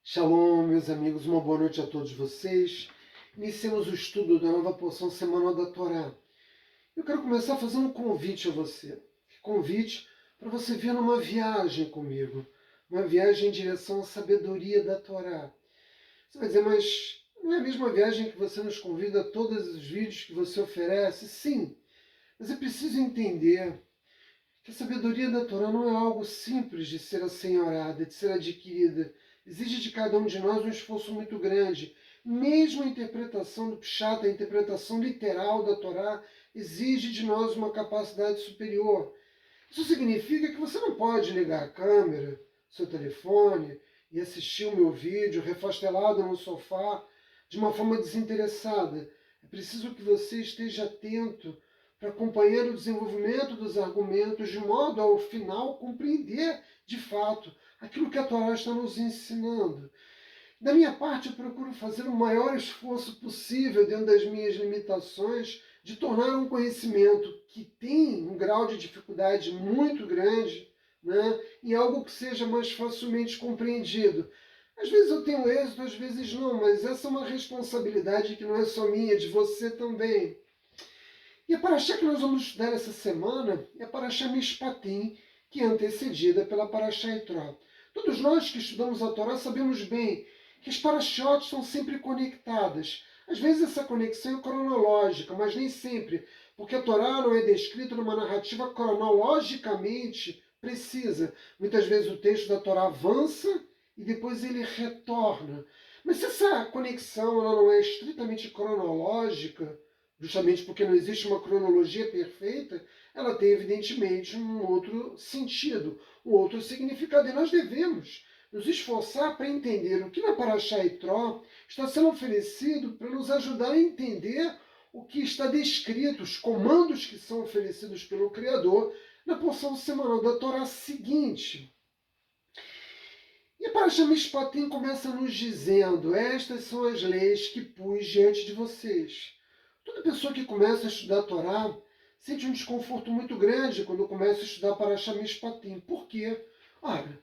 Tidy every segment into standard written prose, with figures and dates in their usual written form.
Shalom, meus amigos, uma boa noite a todos vocês. Iniciamos o estudo da nova porção semanal da Torá. Eu quero começar fazendo um convite a você. Convite para você vir numa viagem comigo. Uma viagem em direção à sabedoria da Torá. Você vai dizer, mas não é a mesma viagem que você nos convida a todos os vídeos que você oferece? Sim, mas é preciso entender que a sabedoria da Torá não é algo simples de ser assenhorada, de ser adquirida. Exige de cada um de nós um esforço muito grande. Mesmo a interpretação do Pshat, a interpretação literal da Torá, exige de nós uma capacidade superior. Isso significa que você não pode ligar a câmera, seu telefone, e assistir o meu vídeo refastelado no sofá de uma forma desinteressada. É preciso que você esteja atento para acompanhar o desenvolvimento dos argumentos, de modo a, ao final, compreender, de fato, aquilo que a Torá está nos ensinando. Da minha parte, eu procuro fazer o maior esforço possível, dentro das minhas limitações, de tornar um conhecimento que tem um grau de dificuldade muito grande, né, em algo que seja mais facilmente compreendido. Às vezes eu tenho êxito, às vezes não, mas essa é uma responsabilidade que não é só minha, é de você também. E a paraxá que nós vamos estudar essa semana é a paraxá Mishpatim, que é antecedida pela paraxá Itró. Todos nós que estudamos a Torá sabemos bem que as paraxot são sempre conectadas. Às vezes essa conexão é cronológica, mas nem sempre, porque a Torá não é descrita numa narrativa cronologicamente precisa. Muitas vezes o texto da Torá avança e depois ele retorna. Mas se essa conexão ela não é estritamente cronológica, justamente porque não existe uma cronologia perfeita, ela tem evidentemente um outro sentido, um outro significado. E nós devemos nos esforçar para entender o que na Paraxá Itró está sendo oferecido para nos ajudar a entender o que está descrito, os comandos que são oferecidos pelo Criador na porção semanal da Torá seguinte. E a Paraxá Mishpatim começa nos dizendo: estas são as leis que pus diante de vocês. Toda pessoa que começa a estudar a Torá sente um desconforto muito grande quando começa a estudar a Paraxá Mishpatim. Por quê? Olha,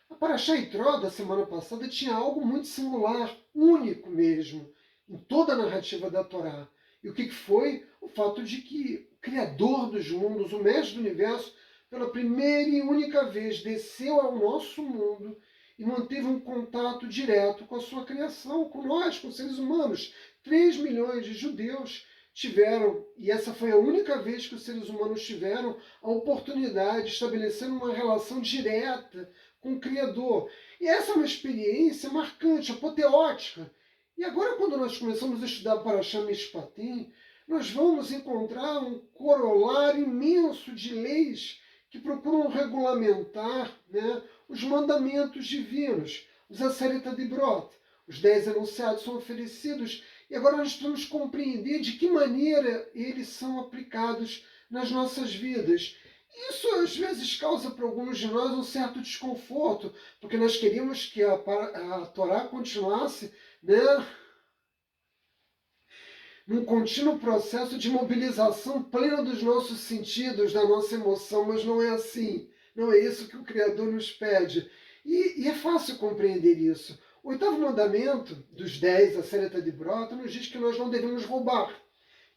a Paraxá Itró da semana passada tinha algo muito singular, único mesmo, em toda a narrativa da Torá. E o que foi? O fato de que o Criador dos mundos, o Mestre do Universo, pela primeira e única vez desceu ao nosso mundo e manteve um contato direto com a sua criação, com nós, com os seres humanos. 3 milhões de judeus tiveram, e essa foi a única vez que os seres humanos tiveram a oportunidade de estabelecer uma relação direta com o Criador. E essa é uma experiência marcante, apoteótica. E agora, quando nós começamos a estudar Paraxá Mishpatim, nós vamos encontrar um corolário imenso de leis que procuram regulamentar, né, os mandamentos divinos, os Aseret Dibrot. Os 10 enunciados são oferecidos e agora nós precisamos compreender de que maneira eles são aplicados nas nossas vidas. Isso às vezes causa para alguns de nós um certo desconforto, porque nós queríamos que a Torá continuasse, né, num contínuo processo de mobilização plena dos nossos sentidos, da nossa emoção, mas não é assim. Não é isso que o Criador nos pede. E é fácil compreender isso. O 8º mandamento dos 10, a Aseret Dibrot, nos diz que nós não devemos roubar.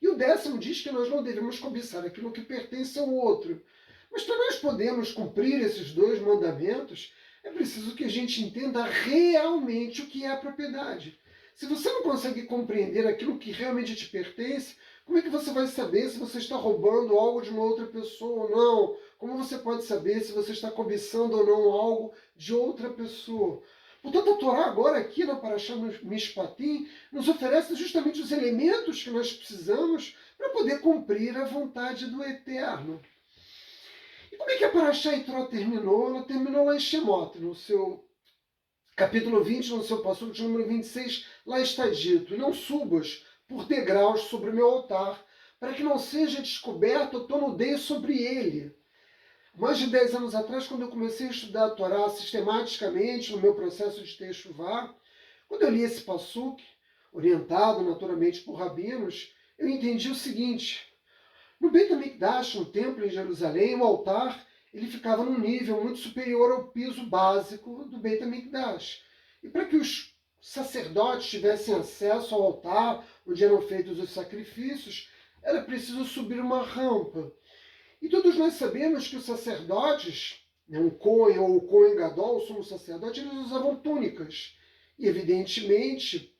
E o 10º diz que nós não devemos cobiçar aquilo que pertence ao outro. Mas para nós podermos cumprir esses 2 mandamentos, é preciso que a gente entenda realmente o que é a propriedade. Se você não consegue compreender aquilo que realmente te pertence, como é que você vai saber se você está roubando algo de uma outra pessoa ou não? Como você pode saber se você está cobiçando ou não algo de outra pessoa? Portanto, a Torá agora aqui na Paraxá Mishpatim nos oferece justamente os elementos que nós precisamos para poder cumprir a vontade do Eterno. E como é que a Paraxá Itró terminou? Ela terminou lá em Shemot, no seu capítulo 20, no seu passo de número 26, lá está dito: não subas por degraus sobre o meu altar, para que não seja descoberto a tua nudez sobre ele. Mais de 10 anos atrás, quando eu comecei a estudar a Torá sistematicamente no meu processo de Teshuvá, quando eu li esse passuque, orientado naturalmente por rabinos, eu entendi o seguinte: no Beit HaMikdash, no templo em Jerusalém, o altar ele ficava num nível muito superior ao piso básico do Beit HaMikdash. E para que os sacerdotes tivessem acesso ao altar, onde eram feitos os sacrifícios, era preciso subir uma rampa. E todos nós sabemos que os sacerdotes, né, o Cohen ou o Cohen Gadol, o sumo sacerdote, eles usavam túnicas. E, evidentemente,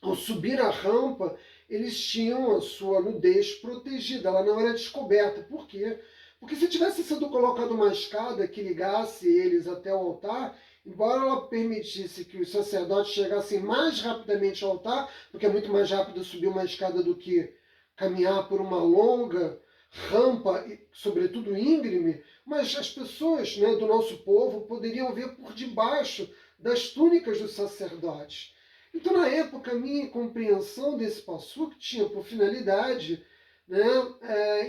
ao subir a rampa, eles tinham a sua nudez protegida, ela não era descoberta. Por quê? Porque se tivesse sido colocada uma escada que ligasse eles até o altar, embora ela permitisse que os sacerdotes chegassem mais rapidamente ao altar, porque é muito mais rápido subir uma escada do que caminhar por uma longa rampa, sobretudo íngreme, mas as pessoas, né, do nosso povo poderiam ver por debaixo das túnicas dos sacerdotes. Então, na época, a minha compreensão desse passuco tinha por finalidade, né,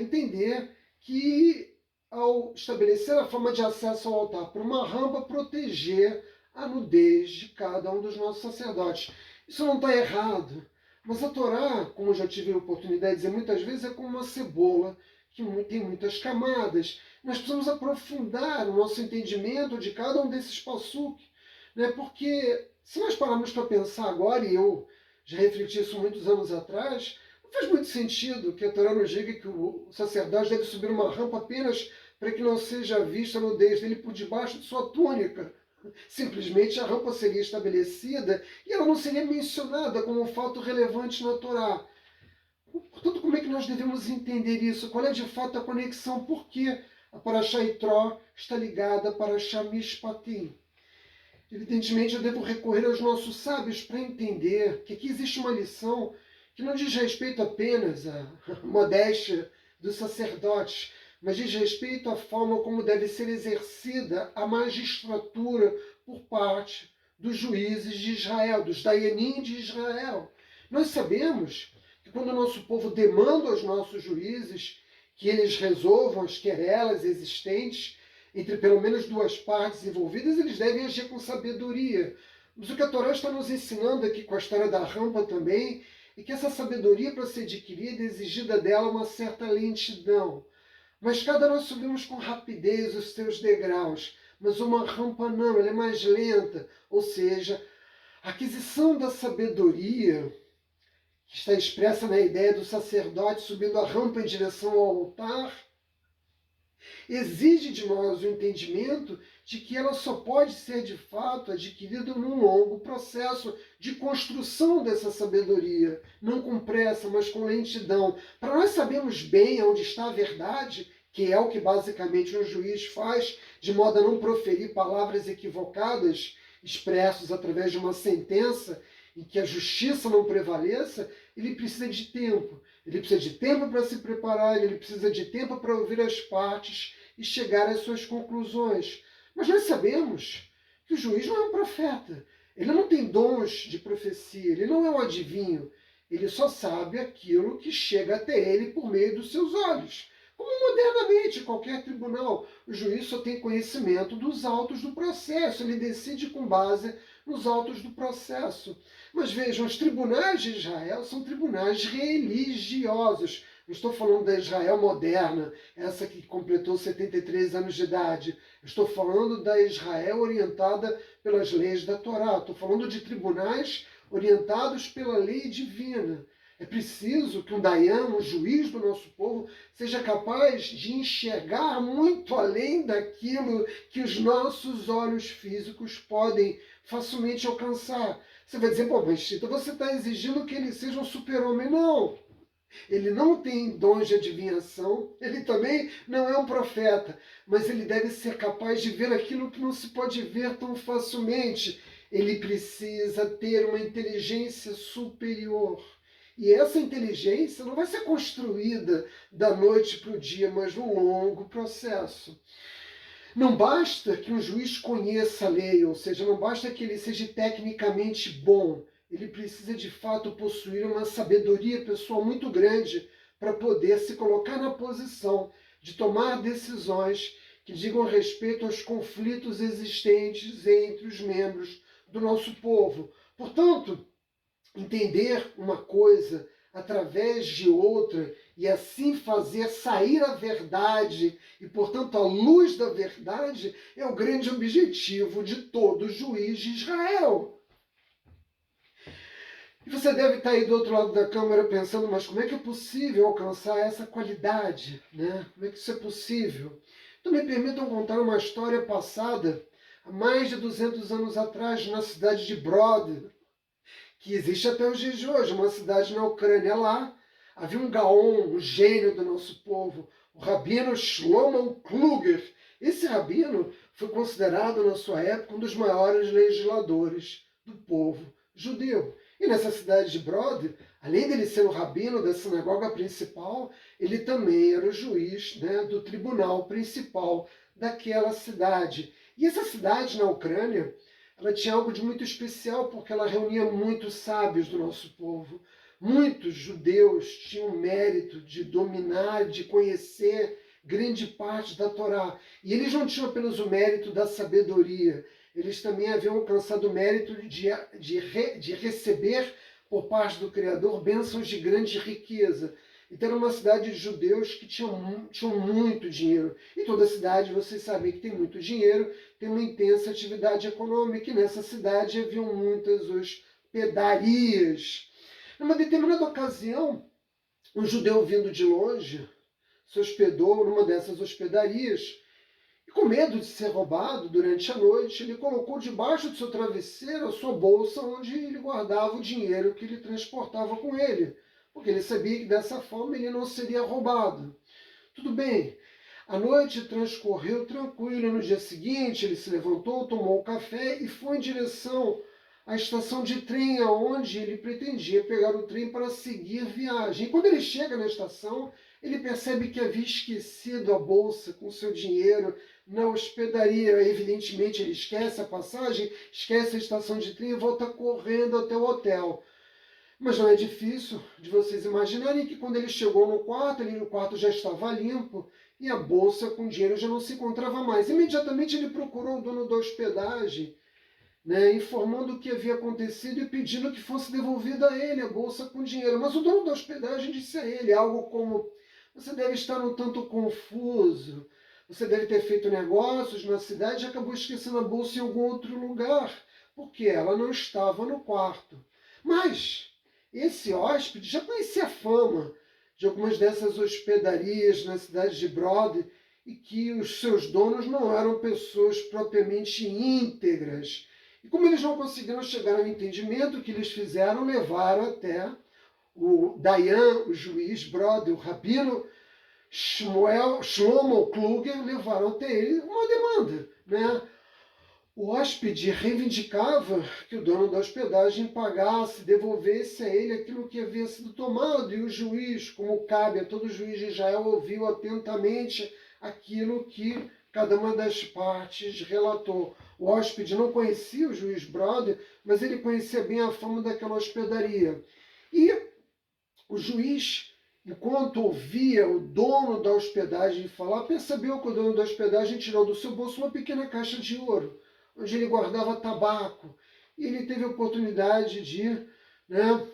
entender que, ao estabelecer a forma de acesso ao altar por uma rampa, proteger a nudez de cada um dos nossos sacerdotes. Isso não está errado, mas a Torá, como eu já tive a oportunidade de dizer muitas vezes, é como uma cebola que tem muitas camadas. Nós precisamos aprofundar o nosso entendimento de cada um desses passuques, né? Porque se nós pararmos para pensar agora, e eu já refleti isso muitos anos atrás, não faz muito sentido que a Torá nos diga que o sacerdote deve subir uma rampa apenas para que não seja vista a nudez dele por debaixo de sua túnica. Simplesmente a rampa seria estabelecida e ela não seria mencionada como um fato relevante na Torá. Portanto, como é que nós devemos entender isso? Qual é de fato a conexão? Por que a Parashá Itró está ligada a Parashá Mishpatim? Evidentemente, eu devo recorrer aos nossos sábios para entender que aqui existe uma lição que não diz respeito apenas à modéstia dos sacerdotes, mas diz respeito à forma como deve ser exercida a magistratura por parte dos juízes de Israel, dos Dayanim de Israel. Nós sabemos que quando o nosso povo demanda aos nossos juízes que eles resolvam as querelas existentes entre pelo menos duas partes envolvidas, eles devem agir com sabedoria. Mas o que a Torá está nos ensinando aqui com a história da rampa também é que essa sabedoria, para ser adquirida, é exigida dela uma certa lentidão. Mas cada nós subimos com rapidez os seus degraus, mas uma rampa não, ela é mais lenta. Ou seja, a aquisição da sabedoria, que está expressa na ideia do sacerdote subindo a rampa em direção ao altar, exige de nós o entendimento de que ela só pode ser de fato adquirida num longo processo de construção dessa sabedoria, não com pressa, mas com lentidão. Para nós sabermos bem onde está a verdade, que é o que basicamente um juiz faz, de modo a não proferir palavras equivocadas, expressos através de uma sentença, em que a justiça não prevaleça, ele precisa de tempo. Ele precisa de tempo para se preparar, ele precisa de tempo para ouvir as partes e chegar às suas conclusões. Mas nós sabemos que o juiz não é um profeta. Ele não tem dons de profecia, ele não é um adivinho. Ele só sabe aquilo que chega até ele por meio dos seus olhos. Como modernamente, qualquer tribunal, o juiz só tem conhecimento dos autos do processo, ele decide com base nos autos do processo. Mas vejam, os tribunais de Israel são tribunais religiosos. Não estou falando da Israel moderna, essa que completou 73 anos de idade. Estou falando da Israel orientada pelas leis da Torá. Estou falando de tribunais orientados pela lei divina. É preciso que um Dayan, um juiz do nosso povo, seja capaz de enxergar muito além daquilo que os nossos olhos físicos podem facilmente alcançar. Você vai dizer, pô, mas Tito, você está exigindo que ele seja um super-homem. Não! Ele não tem dons de adivinhação, ele também não é um profeta, mas ele deve ser capaz de ver aquilo que não se pode ver tão facilmente. Ele precisa ter uma inteligência superior. E essa inteligência não vai ser construída da noite para o dia, mas num longo processo. Não basta que um juiz conheça a lei, ou seja, não basta que ele seja tecnicamente bom. Ele precisa de fato possuir uma sabedoria pessoal muito grande para poder se colocar na posição de tomar decisões que digam respeito aos conflitos existentes entre os membros do nosso povo. Portanto, entender uma coisa através de outra e assim fazer sair a verdade e, portanto, a luz da verdade é o grande objetivo de todo juiz de Israel. E você deve estar aí do outro lado da câmera pensando, mas como é que é possível alcançar essa qualidade, né? Como é que isso é possível? Então me permitam contar uma história passada, há mais de 200 anos atrás, na cidade de Brod, que existe até os dias de hoje, uma cidade na Ucrânia. Lá havia um gaon, um gênio do nosso povo, o rabino Shlomo Kluger. Esse rabino foi considerado na sua época um dos maiores legisladores do povo judeu. E nessa cidade de Brod, além dele ser o rabino da sinagoga principal, ele também era o juiz, né, do tribunal principal daquela cidade. E essa cidade na Ucrânia, ela tinha algo de muito especial, porque ela reunia muitos sábios do nosso povo. Muitos judeus tinham o mérito de dominar, de conhecer grande parte da Torá. E eles não tinham apenas o mérito da sabedoria, eles também haviam alcançado o mérito de receber por parte do Criador bênçãos de grande riqueza. Então era uma cidade de judeus que tinham muito dinheiro. E toda cidade, vocês sabem que tem muito dinheiro, tem uma intensa atividade econômica, e nessa cidade haviam muitas hospedarias. Numa determinada ocasião, um judeu vindo de longe se hospedou numa dessas hospedarias e, com medo de ser roubado durante a noite, ele colocou debaixo do seu travesseiro a sua bolsa onde ele guardava o dinheiro que ele transportava com ele, porque ele sabia que dessa forma ele não seria roubado. Tudo bem, a noite transcorreu tranquila. No dia seguinte, ele se levantou, tomou um café e foi em direção à estação de trem, aonde ele pretendia pegar o trem para seguir viagem. E quando ele chega na estação, ele percebe que havia esquecido a bolsa com seu dinheiro na hospedaria. Evidentemente, ele esquece a passagem, esquece a estação de trem e volta correndo até o hotel. Mas não é difícil de vocês imaginarem que quando ele chegou no quarto, o quarto já estava limpo e a bolsa com dinheiro já não se encontrava mais. Imediatamente ele procurou o dono da hospedagem, né, informando o que havia acontecido e pedindo que fosse devolvida a ele a bolsa com dinheiro. Mas o dono da hospedagem disse a ele algo como: você deve estar um tanto confuso, você deve ter feito negócios na cidade e acabou esquecendo a bolsa em algum outro lugar, porque ela não estava no quarto. Mas esse hóspede já conhecia a fama de algumas dessas hospedarias na cidade de Brod e que os seus donos não eram pessoas propriamente íntegras. E como eles não conseguiram chegar ao entendimento, o que eles fizeram? Levaram até o Dayan, o juiz Brod, o rabino Shlomo Kluger, levaram até ele uma demanda, né? O hóspede reivindicava que o dono da hospedagem pagasse, devolvesse a ele aquilo que havia sido tomado, e o juiz, como cabe a todo juiz de Israel, ouviu atentamente aquilo que cada uma das partes relatou. O hóspede não conhecia o juiz Brod, mas ele conhecia bem a fama daquela hospedaria. E o juiz, enquanto ouvia o dono da hospedagem falar, percebeu que o dono da hospedagem tirou do seu bolso uma pequena caixa de ouro, onde ele guardava tabaco. E ele teve a oportunidade de, né,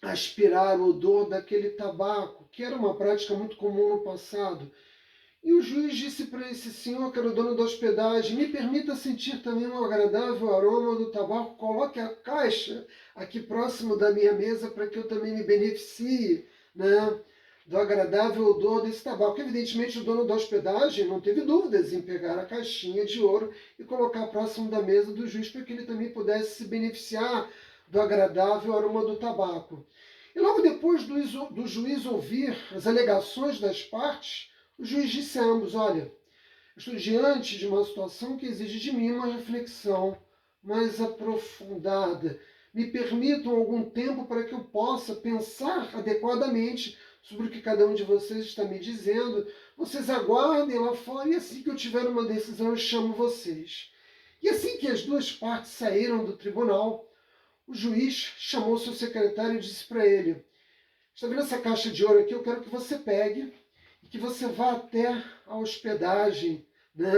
aspirar o odor daquele tabaco, que era uma prática muito comum no passado. E o juiz disse para esse senhor, que era o dono da hospedagem: me permita sentir também um agradável aroma do tabaco, coloque a caixa aqui próximo da minha mesa para que eu também me beneficie, né, do agradável odor desse tabaco. Evidentemente, o dono da hospedagem não teve dúvidas em pegar a caixinha de ouro e colocar próximo da mesa do juiz para que ele também pudesse se beneficiar do agradável aroma do tabaco. E logo depois do juiz ouvir as alegações das partes, o juiz disse a ambos: olha, estou diante de uma situação que exige de mim uma reflexão mais aprofundada. Me permitam algum tempo para que eu possa pensar adequadamente sobre o que cada um de vocês está me dizendo. Vocês aguardem lá fora e assim que eu tiver uma decisão eu chamo vocês. E assim que as duas partes saíram do tribunal, o juiz chamou seu secretário e disse para ele: está vendo essa caixa de ouro aqui? Eu quero que você pegue e que você vá até a hospedagem, né?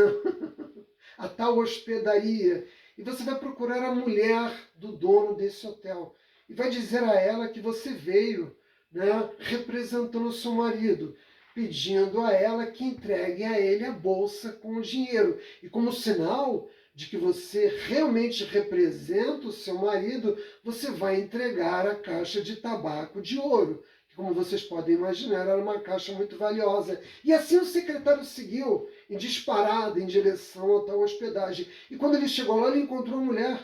A tal hospedaria, e você vai procurar a mulher do dono desse hotel e vai dizer a ela que você veio, né, representando o seu marido, pedindo a ela que entregue a ele a bolsa com o dinheiro. E como sinal de que você realmente representa o seu marido, você vai entregar a caixa de tabaco de ouro, que, como vocês podem imaginar, era uma caixa muito valiosa. E assim o secretário seguiu, em disparada, em direção a tal hospedagem. E quando ele chegou lá, ele encontrou a mulher,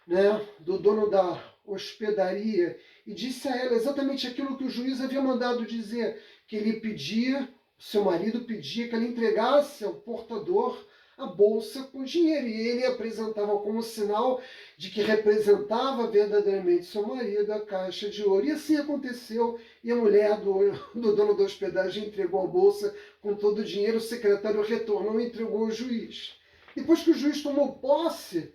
né, do dono da hospedaria, e disse a ela exatamente aquilo que o juiz havia mandado dizer, que ele pedia, o seu marido pedia que ela entregasse ao portador a bolsa com dinheiro, e ele apresentava como sinal de que representava verdadeiramente seu marido a caixa de ouro. E assim aconteceu, e a mulher do dono da hospedagem entregou a bolsa com todo o dinheiro, o secretário retornou e entregou ao juiz. Depois que o juiz tomou posse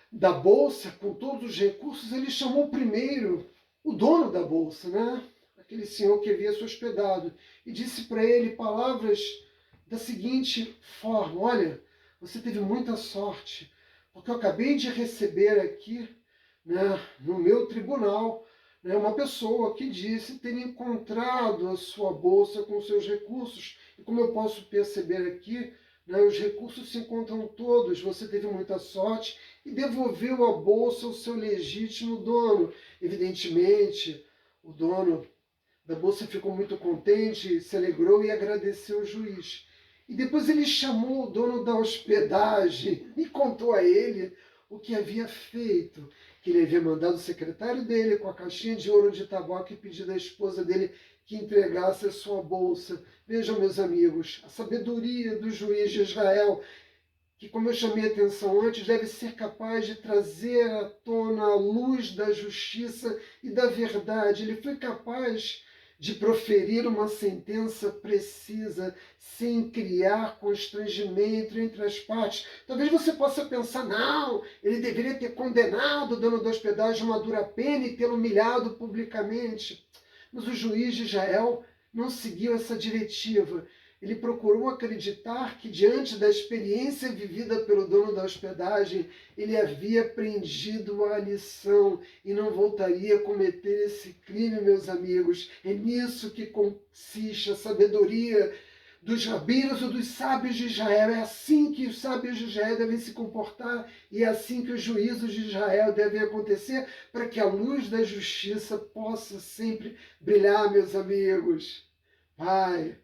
da bolsa, com todos os recursos, ele chamou primeiro o dono da bolsa, né? Aquele senhor que havia se hospedado, e disse para ele palavras da seguinte forma: olha, você teve muita sorte, porque eu acabei de receber aqui, né, no meu tribunal, né, uma pessoa que disse ter encontrado a sua bolsa com seus recursos, e como eu posso perceber aqui, né, os recursos se encontram todos, você teve muita sorte e devolveu a bolsa ao seu legítimo dono. Evidentemente, o dono da bolsa ficou muito contente, se alegrou e agradeceu ao juiz. E depois ele chamou o dono da hospedagem e contou a ele o que havia feito, que ele havia mandado o secretário dele com a caixinha de ouro de tabaco e pedido à esposa dele que entregasse a sua bolsa. Vejam, meus amigos, a sabedoria do juiz de Israel, que, como eu chamei a atenção antes, deve ser capaz de trazer à tona a luz da justiça e da verdade. Ele foi capaz de proferir uma sentença precisa, sem criar constrangimento entre as partes. Talvez você possa pensar, não, ele deveria ter condenado o dono da hospedagem a uma dura pena e tê-lo humilhado publicamente. Mas o juiz de Israel não seguiu essa diretiva. Ele procurou acreditar que, diante da experiência vivida pelo dono da hospedagem, ele havia aprendido a lição e não voltaria a cometer esse crime, meus amigos. É nisso que consiste a sabedoria dos rabinos ou dos sábios de Israel. É assim que os sábios de Israel devem se comportar e é assim que os juízos de Israel devem acontecer, para que a luz da justiça possa sempre brilhar, meus amigos. Pai,